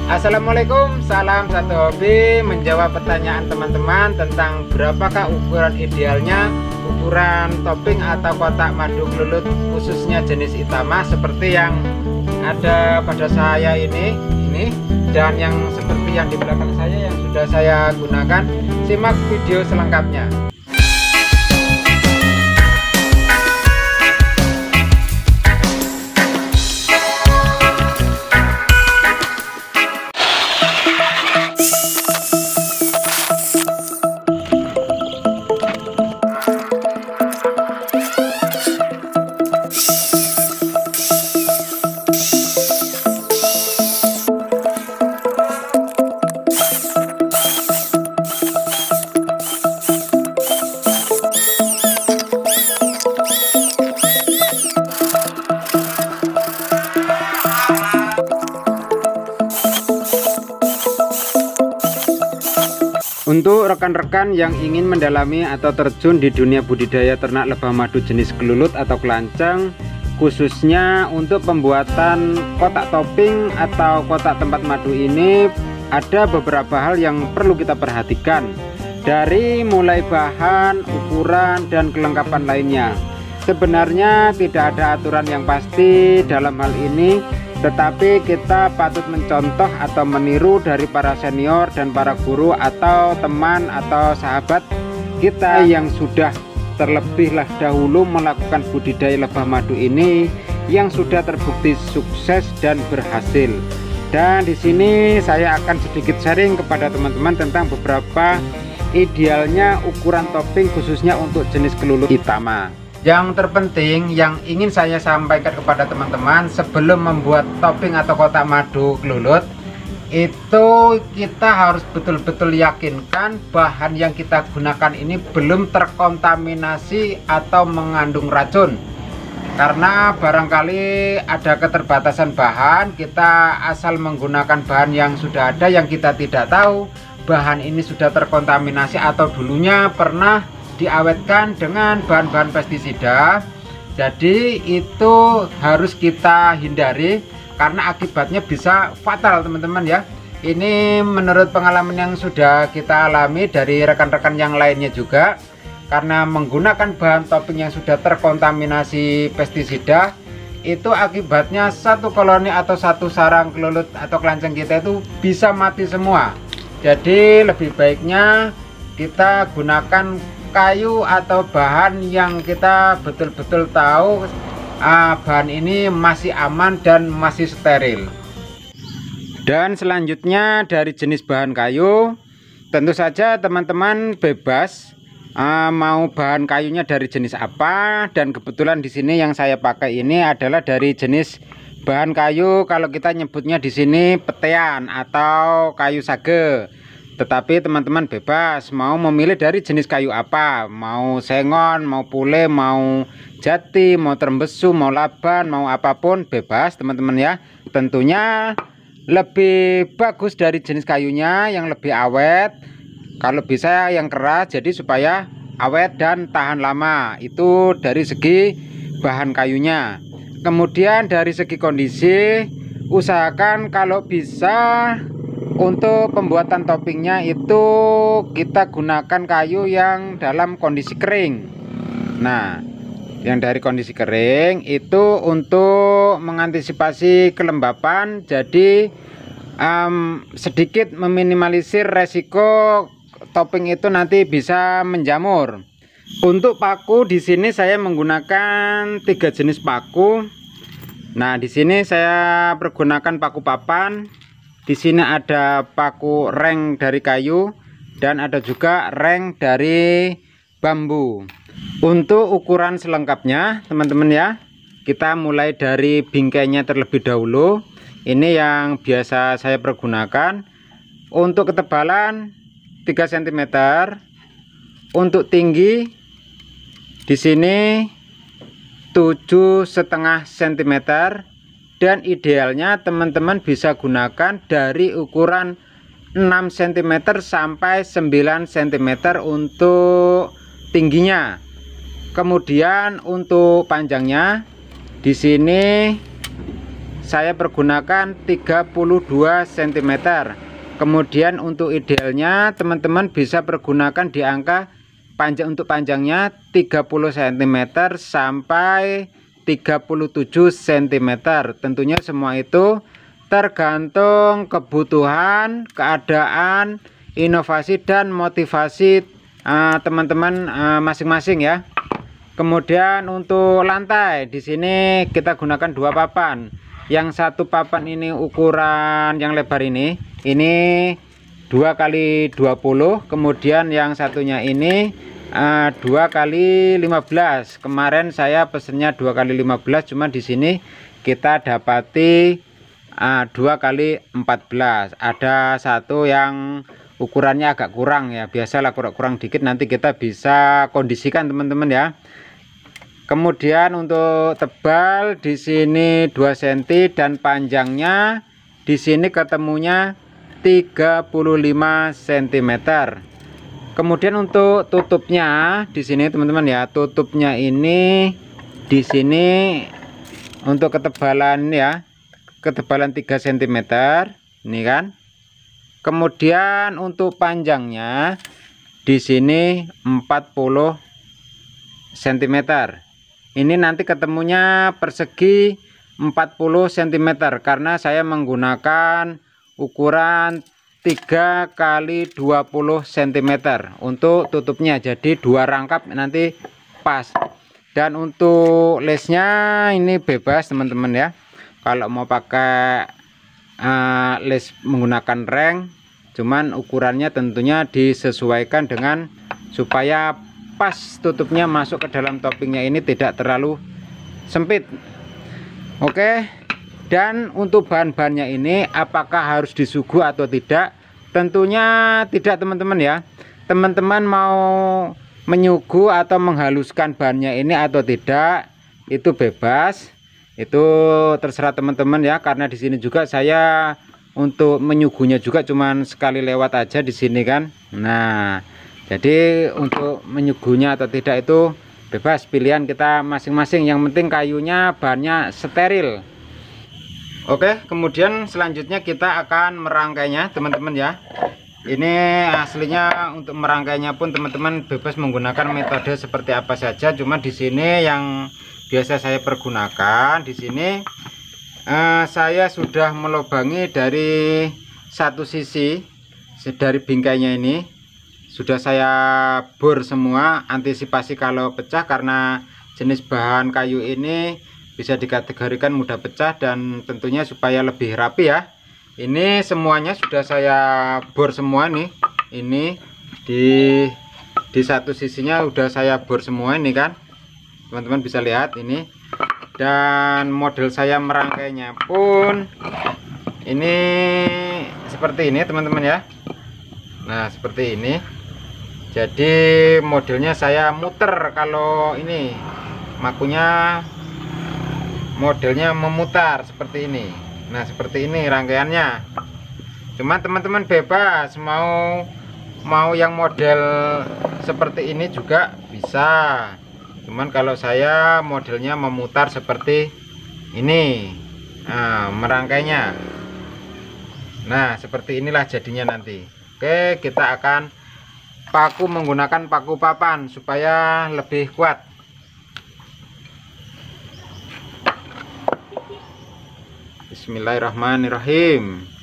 Assalamualaikum, salam satu hobi. Menjawab pertanyaan teman-teman tentang berapakah ukuran idealnya ukuran topping atau kotak madu kelulut khususnya jenis Itama seperti yang ada pada saya ini dan yang seperti yang di belakang saya yang sudah saya gunakan. Simak video selengkapnya. Untuk rekan-rekan yang ingin mendalami atau terjun di dunia budidaya ternak lebah madu jenis kelulut atau kelanceng, khususnya untuk pembuatan kotak topping atau kotak tempat madu ini, ada beberapa hal yang perlu kita perhatikan dari mulai bahan, ukuran, dan kelengkapan lainnya. Sebenarnya tidak ada aturan yang pasti dalam hal ini, tetapi kita patut mencontoh atau meniru dari para senior dan para guru atau teman atau sahabat kita yang sudah terlebih dahulu melakukan budidaya lebah madu ini, yang sudah terbukti sukses dan berhasil. Dan di sini saya akan sedikit sharing kepada teman-teman tentang beberapa idealnya ukuran topping khususnya untuk jenis kelulut Itama. Yang terpenting yang ingin saya sampaikan kepada teman-teman sebelum membuat topping atau kotak madu kelulut, itu kita harus betul-betul yakinkan bahan yang kita gunakan ini belum terkontaminasi atau mengandung racun. Karena barangkali ada keterbatasan bahan, kita asal menggunakan bahan yang sudah ada yang kita tidak tahu bahan ini sudah terkontaminasi atau dulunya pernah diawetkan dengan bahan-bahan pestisida. Jadi itu harus kita hindari karena akibatnya bisa fatal teman-teman ya. Ini menurut pengalaman yang sudah kita alami dari rekan-rekan yang lainnya juga, karena menggunakan bahan topping yang sudah terkontaminasi pestisida, itu akibatnya satu koloni atau satu sarang kelulut atau kelanceng kita itu bisa mati semua. Jadi lebih baiknya kita gunakan kayu atau bahan yang kita betul-betul tahu bahan ini masih aman dan masih steril. Dan selanjutnya dari jenis bahan kayu, tentu saja teman-teman bebas mau bahan kayunya dari jenis apa. Dan kebetulan di sini yang saya pakai ini adalah dari jenis bahan kayu, kalau kita nyebutnya di sini petean atau kayu sage. Tetapi teman-teman bebas mau memilih dari jenis kayu apa, mau sengon, mau pule, mau jati, mau terembesu, mau laban, mau apapun bebas teman-teman ya. Tentunya lebih bagus dari jenis kayunya yang lebih awet, kalau bisa yang keras, jadi supaya awet dan tahan lama. Itu dari segi bahan kayunya. Kemudian dari segi kondisi, usahakan kalau bisa untuk pembuatan toppingnya itu kita gunakan kayu yang dalam kondisi kering. Nah, yang dari kondisi kering itu untuk mengantisipasi kelembapan, jadi sedikit meminimalisir resiko topping itu nanti bisa menjamur. Untuk paku di sini saya menggunakan 3 jenis paku. Nah, di sini saya pergunakan paku papan. Di sini ada paku reng dari kayu dan ada juga reng dari bambu. Untuk ukuran selengkapnya teman-teman ya, kita mulai dari bingkainya terlebih dahulu. Ini yang biasa saya pergunakan. Untuk ketebalan 3 cm, untuk tinggi di sini 7,5 cm. Dan idealnya teman-teman bisa gunakan dari ukuran 6 cm sampai 9 cm untuk tingginya. Kemudian untuk panjangnya di sini saya pergunakan 32 cm. Kemudian untuk idealnya teman-teman bisa pergunakan di angka untuk panjangnya 30 cm sampai 37 cm. Tentunya semua itu tergantung kebutuhan, keadaan, inovasi dan motivasi teman-teman masing-masing ya. Kemudian untuk lantai di sini kita gunakan 2 papan. Yang satu papan ini ukuran yang lebar ini 2 kali 20, kemudian yang satunya ini 2 kali 15. Kemarin saya pesennya 2 kali 15, cuma di sini kita dapati 2 kali 14. Ada satu yang ukurannya agak kurang ya, biasalah kurang dikit, nanti kita bisa kondisikan teman-teman ya. Kemudian untuk tebal di sini 2 cm dan panjangnya di sini ketemunya 35 cm. Kemudian untuk tutupnya di sini teman-teman ya, tutupnya ini di sini untuk ketebalan ya, ketebalan 3 cm ini kan. Kemudian untuk panjangnya di sini 40 cm. Ini nanti ketemunya persegi 40 cm karena saya menggunakan ukuran 3 kali 20 cm untuk tutupnya, jadi 2 rangkap nanti pas. Dan untuk lesnya ini bebas teman-teman ya, kalau mau pakai les menggunakan reng, cuman ukurannya tentunya disesuaikan dengan supaya pas tutupnya masuk ke dalam toppingnya ini tidak terlalu sempit. Oke, dan untuk bahan-bahannya ini apakah harus disuguh atau tidak? Tentunya tidak teman-teman ya. Teman-teman mau menyuguh atau menghaluskan bahannya ini atau tidak itu bebas, itu terserah teman-teman ya, karena di sini juga saya untuk menyuguhnya juga cuman sekali lewat aja di sini kan. Nah, jadi untuk menyuguhnya atau tidak itu bebas, pilihan kita masing-masing, yang penting kayunya bahannya steril. Oke, kemudian selanjutnya kita akan merangkainya teman-teman ya. Ini aslinya untuk merangkainya pun teman-teman bebas menggunakan metode seperti apa saja, cuma di sini yang biasa saya pergunakan di sini saya sudah melubangi dari satu sisi dari bingkainya ini. Sudah saya bor semua, antisipasi kalau pecah, karena jenis bahan kayu ini bisa dikategorikan mudah pecah dan tentunya supaya lebih rapi ya. Ini semuanya sudah saya bor semua nih. Ini di satu sisinya udah saya bor semua ini kan. Teman-teman bisa lihat ini. Dan model saya merangkainya pun ini seperti ini teman-teman ya. Nah, seperti ini. Jadi modelnya saya muter, kalau ini makunya modelnya memutar seperti ini. Nah, seperti ini rangkaiannya. Cuma teman-teman bebas mau yang model seperti ini juga bisa. Cuman kalau saya modelnya memutar seperti ini. Nah, merangkainya. Nah, seperti inilah jadinya nanti. Oke, kita akan paku menggunakan paku papan supaya lebih kuat. Bismillahirrahmanirrahim.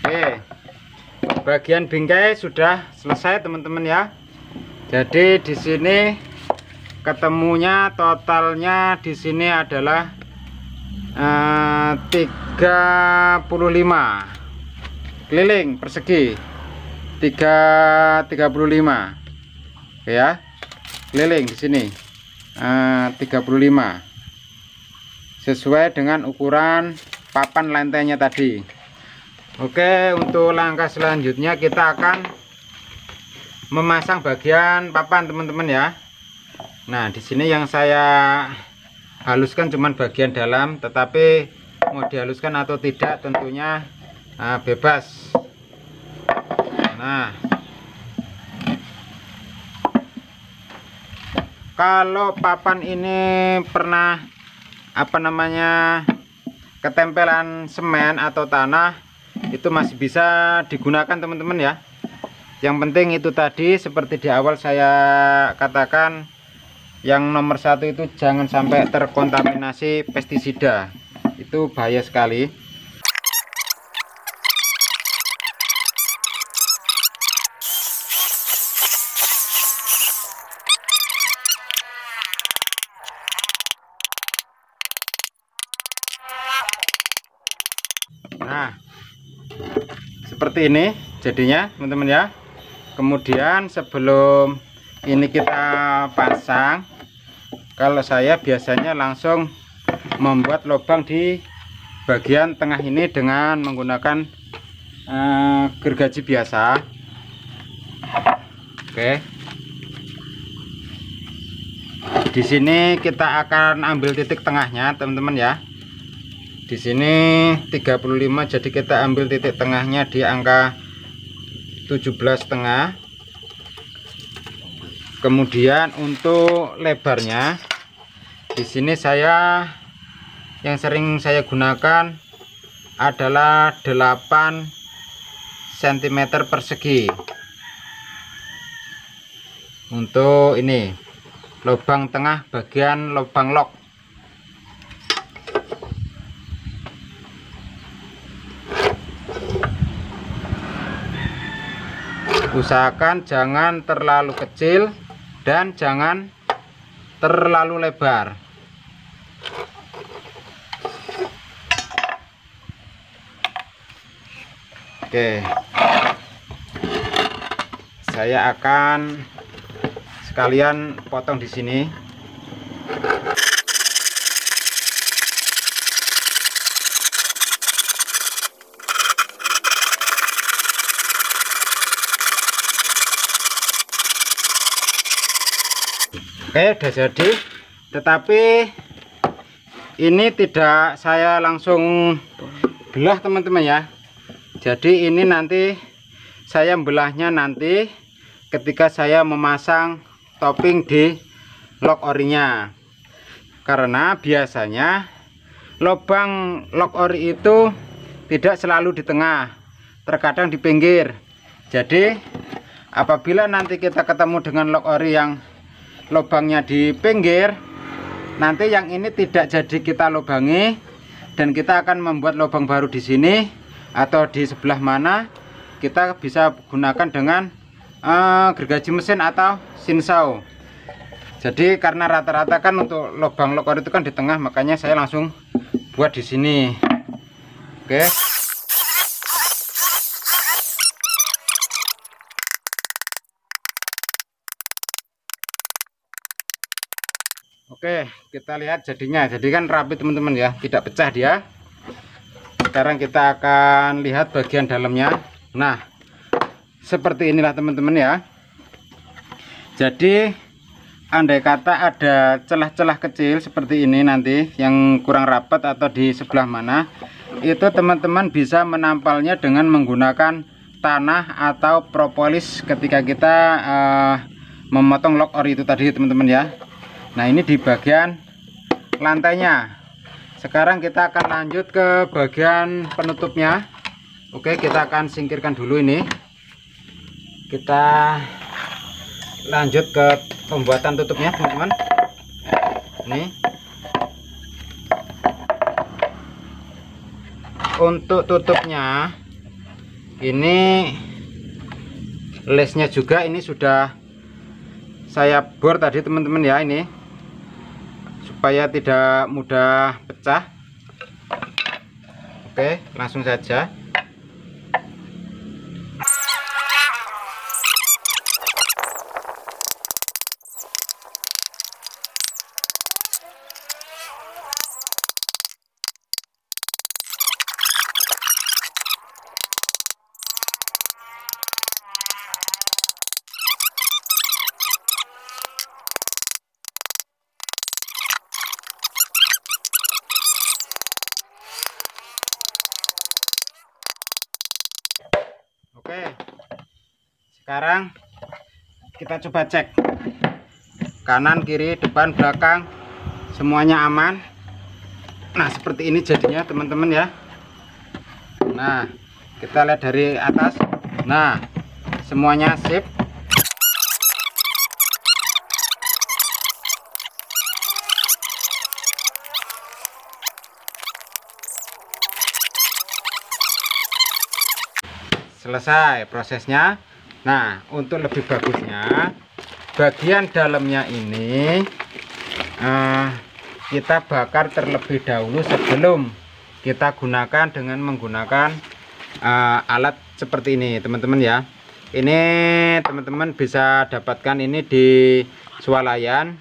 Oke, bagian bingkai sudah selesai teman-teman ya. Jadi di sini ketemunya totalnya di sini adalah 35 keliling persegi 35. Oke ya, keliling di sini 35 sesuai dengan ukuran papan lantainya tadi. Oke, untuk langkah selanjutnya kita akan memasang bagian papan teman-teman ya. Nah, di sini yang saya haluskan cuman bagian dalam, tetapi mau dihaluskan atau tidak tentunya bebas. Nah, kalau papan ini pernah ketempelan semen atau tanah, itu masih bisa digunakan teman-teman ya. Yang penting itu tadi seperti di awal saya katakan, yang nomor satu itu jangan sampai terkontaminasi pestisida, itu bahaya sekali. Nah, seperti ini jadinya teman-teman ya. Kemudian sebelum ini kita pasang, kalau saya biasanya langsung membuat lubang di bagian tengah ini dengan menggunakan gergaji biasa. Oke, di sini kita akan ambil titik tengahnya teman-teman ya. Di sini 35, jadi kita ambil titik tengahnya di angka 17,5. Kemudian untuk lebarnya di sini yang sering saya gunakan adalah 8 cm persegi. Untuk ini lubang tengah bagian lubang lock. Usahakan jangan terlalu kecil dan jangan terlalu lebar. Oke, saya akan sekalian potong di sini. Oke, udah jadi, tetapi ini tidak saya langsung belah teman-teman ya. Jadi ini nanti saya belahnya nanti ketika saya memasang topping di lock orinya, karena biasanya lubang lock ori itu tidak selalu di tengah, terkadang di pinggir. Jadi apabila nanti kita ketemu dengan lock ori yang lubangnya di pinggir, nanti yang ini tidak jadi kita lubangi, dan kita akan membuat lubang baru di sini atau di sebelah mana. Kita bisa gunakan dengan gergaji mesin atau sinsaw. Jadi karena rata-rata kan untuk lubang lock ori itu kan di tengah, makanya saya langsung buat di sini. Oke. Oke, kita lihat jadinya. Jadi kan rapi teman-teman ya, tidak pecah dia. Sekarang kita akan lihat bagian dalamnya. Nah, seperti inilah teman-teman ya. Jadi andai kata ada celah-celah kecil seperti ini nanti yang kurang rapat atau di sebelah mana, itu teman-teman bisa menampalnya dengan menggunakan tanah atau propolis ketika kita memotong lock ori itu tadi teman-teman ya. Nah, ini di bagian lantainya. Sekarang kita akan lanjut ke bagian penutupnya. Oke, kita akan singkirkan dulu ini. Kita lanjut ke pembuatan tutupnya teman-teman. Ini untuk tutupnya, ini lesnya juga ini sudah saya bor tadi teman-teman ya, ini supaya tidak mudah pecah. Oke, langsung saja. Oke, sekarang kita coba cek kanan, kiri, depan, belakang, semuanya aman. Nah, seperti ini jadinya teman-teman ya. Nah, kita lihat dari atas. Nah, semuanya sip. Selesai prosesnya. Nah, untuk lebih bagusnya bagian dalamnya ini kita bakar terlebih dahulu sebelum kita gunakan dengan menggunakan alat seperti ini teman-teman ya. Ini teman-teman bisa dapatkan ini di swalayan,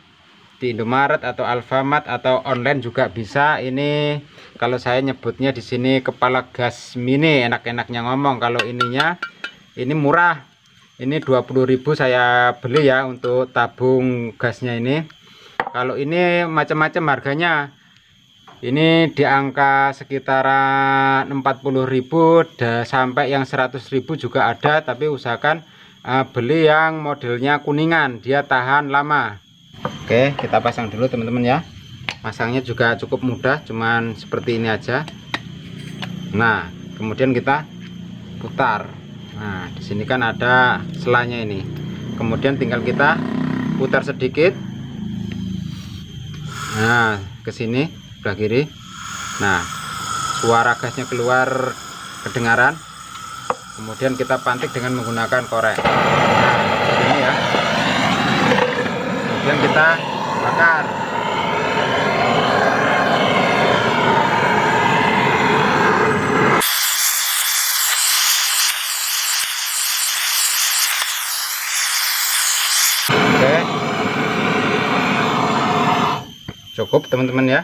di Indomaret atau Alfamart, atau online juga bisa. Ini kalau saya nyebutnya di sini kepala gas mini, enak-enaknya ngomong. Kalau ininya ini murah, ini 20.000 saya beli ya untuk tabung gasnya ini. Kalau ini macam-macam harganya, ini di angka sekitaran 40.000 sampai yang 100.000 juga ada, tapi usahakan beli yang modelnya kuningan, dia tahan lama. Oke, kita pasang dulu teman-teman ya. Masangnya juga cukup mudah, cuman seperti ini aja. Nah, kemudian kita putar. Nah, di sini kan ada selanya ini. Kemudian tinggal kita putar sedikit. Nah, ke sini sebelah kiri. Nah, suara gasnya keluar kedengaran. Kemudian kita pantik dengan menggunakan korek. Nah, ini ya. Kemudian kita bakar. Oke, cukup teman-teman ya.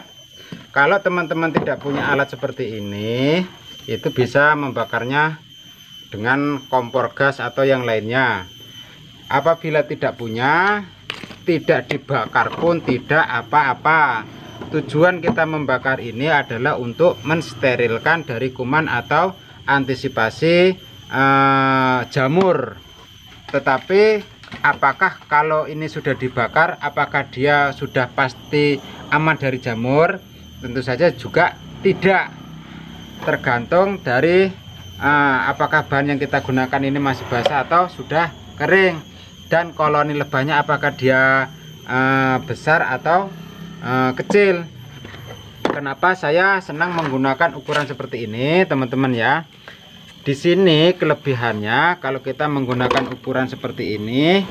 Kalau teman-teman tidak punya alat seperti ini, itu bisa membakarnya dengan kompor gas atau yang lainnya. Apabila tidak punya, tidak dibakar pun tidak apa-apa. Tujuan kita membakar ini adalah untuk mensterilkan dari kuman atau antisipasi jamur. Tetapi apakah kalau ini sudah dibakar, apakah dia sudah pasti aman dari jamur? Tentu saja juga tidak. Tergantung dari apakah bahan yang kita gunakan ini masih basah atau sudah kering, dan koloni lebahnya apakah dia besar atau kecil. Kenapa saya senang menggunakan ukuran seperti ini teman-teman ya. Di sini kelebihannya, kalau kita menggunakan ukuran seperti ini,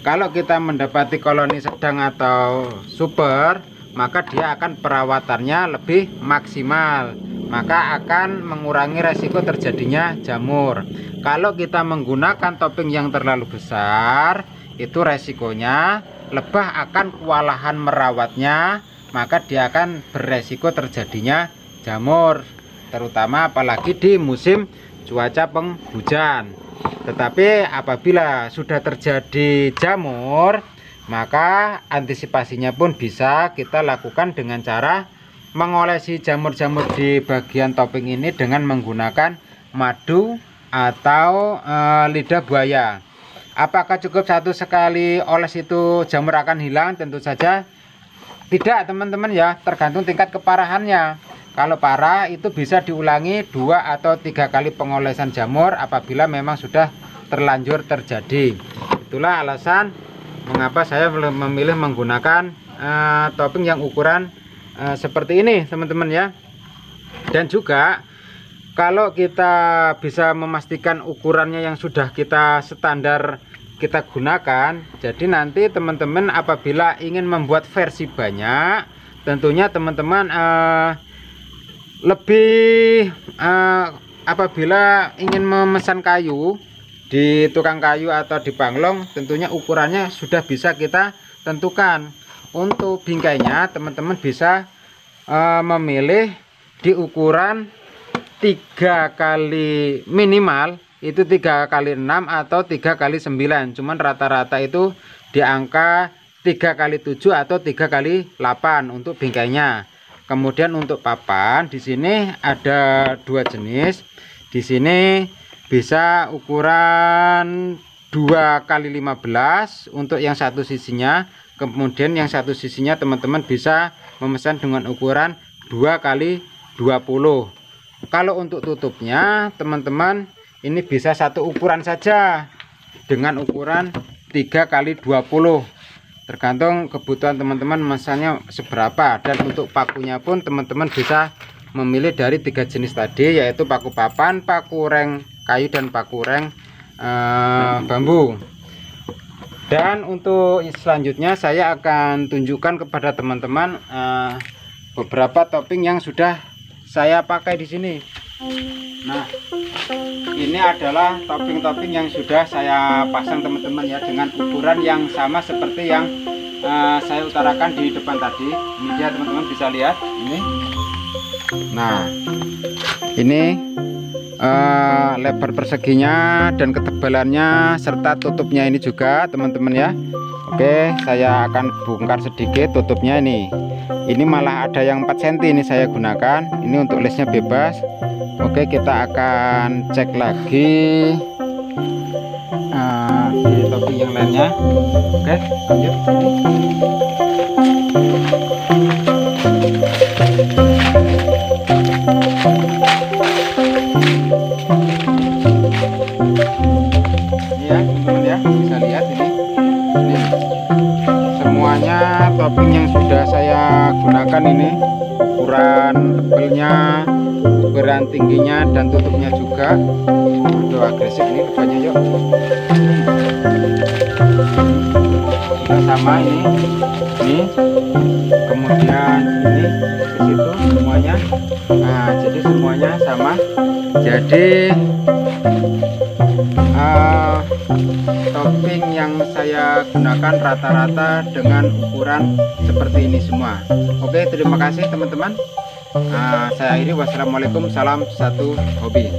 kalau kita mendapati koloni sedang atau super, maka dia akan perawatannya lebih maksimal, maka akan mengurangi resiko terjadinya jamur. Kalau kita menggunakan topping yang terlalu besar, itu resikonya lebah akan kewalahan merawatnya, maka dia akan beresiko terjadinya jamur, terutama apalagi di musim cuaca penghujan. Tetapi apabila sudah terjadi jamur, maka antisipasinya pun bisa kita lakukan dengan cara mengolesi jamur-jamur di bagian topping ini dengan menggunakan madu atau lidah buaya. Apakah cukup satu sekali oles itu jamur akan hilang? Tentu saja tidak teman-teman ya, tergantung tingkat keparahannya. Kalau parah itu bisa diulangi 2 atau 3 kali pengolesan jamur apabila memang sudah terlanjur terjadi. Itulah alasan mengapa saya memilih menggunakan topping yang ukuran seperti ini teman-teman ya. Dan juga kalau kita bisa memastikan ukurannya yang sudah kita standar kita gunakan, jadi nanti teman-teman apabila ingin membuat versi banyak, tentunya teman-teman lebih apabila ingin memesan kayu di tukang kayu atau di Banglong, tentunya ukurannya sudah bisa kita tentukan. Untuk bingkainya teman-teman bisa memilih di ukuran 3 kali minimal, itu 3 kali 6 atau 3 kali 9. Cuman rata-rata itu di angka 3 kali 7 atau 3 kali 8 untuk bingkainya. Kemudian untuk papan di sini ada 2 jenis. Di sini bisa ukuran 2 kali 15 untuk yang satu sisinya. Kemudian yang satu sisinya teman-teman bisa memesan dengan ukuran 2 kali 20. Kalau untuk tutupnya teman-teman ini bisa satu ukuran saja dengan ukuran 3 kali 20, tergantung kebutuhan teman-teman memesannya seberapa. Dan untuk pakunya pun teman-teman bisa memilih dari 3 jenis tadi, yaitu paku papan, paku reng kayu, dan paku reng bambu. Dan untuk selanjutnya saya akan tunjukkan kepada teman-teman beberapa topping yang sudah saya pakai di sini. Nah, ini adalah topping-topping yang sudah saya pasang teman-teman ya, dengan ukuran yang sama seperti yang saya utarakan di depan tadi. Ini dia teman-teman bisa lihat ini. Nah, ini lebar perseginya dan ketebalannya serta tutupnya ini juga teman-teman ya. Oke, saya akan bongkar sedikit tutupnya ini. Ini malah ada yang 4 cm ini saya gunakan. Ini untuk lesnya bebas. Oke, kita akan cek lagi di topping yang lainnya. Oke, lanjut. Semuanya topping yang sudah saya gunakan ini, ukuran tebelnya, ukuran tingginya, dan tutupnya juga. Aduh, agresif ini depannya, yuk. Sudah sama ini, kemudian ini ke situ semuanya. Nah, jadi semuanya sama. Jadi topping yang saya gunakan rata-rata dengan ukuran seperti ini semua. Oke, terima kasih teman-teman. Saya akhiri, wassalamualaikum, salam satu hobi.